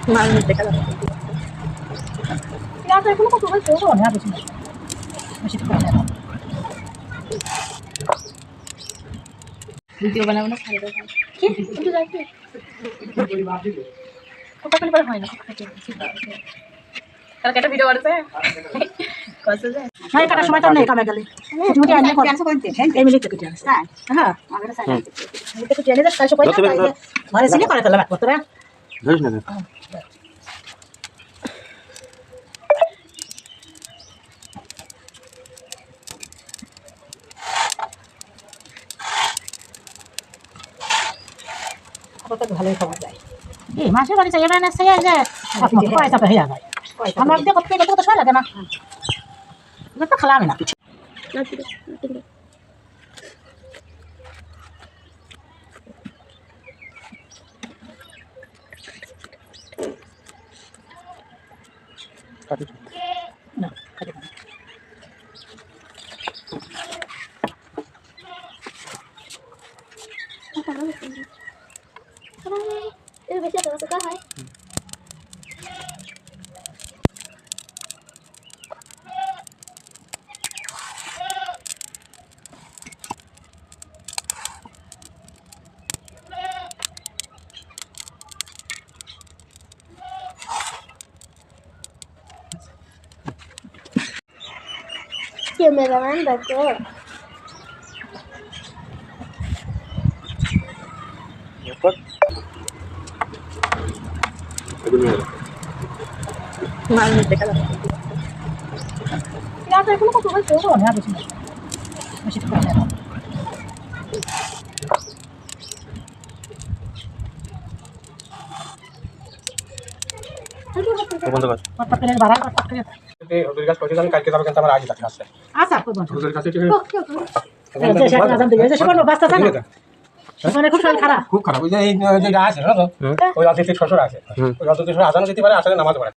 মাল নিতে গেলাম এখনো কত হয়েছে না বেশি বেশি ভিডিও বানাবো না ছাড়ে দেবো কি একটু যাইতে কোথা করে পরে হয় না কালকে একটা ভিডিও বানাতে কত যায় না কাটার সময় তো নেই কামে গেলে তুমি আনলে কোন আনছো কোনতে এই মিলে থেকে আনছো হ্যাঁ আমাদের সাইড মিলে থেকে জেনে যাচ্ছে কই ঘরে সিনে করে ফেললাম এক পত্রে ধরিস না কত ভালোই খাওয়া যায় এই মাসে বাড়ি চাই এবার না চাই যে পয়সা হয়ে যায় আমার দিয়ে করতে কত সময় লাগে না এটা তো খালাম না না খালি itu biasa kalau suka hai cameraman betul মাল নিতে গেলাম এখনো কত হয়েছে না বেশি বেশি বন্ধ কর কত পেলে ভাড়া কত পেলে হুজুর কাছে পৌঁছে আমি কালকে যাবো কিন্তু আমার আগে যাচ্ছে আসছে আচ্ছা খুব ভালো হুজুর কাছে ঠিক খুব খারাপ খুব খারাপ ওই যে এই যে আছে না তো ওই অতিথি শ্বশুর আছে ওই অতিথি শ্বশুর আজানো যেতে পারে আসলে নামাজ পড়ে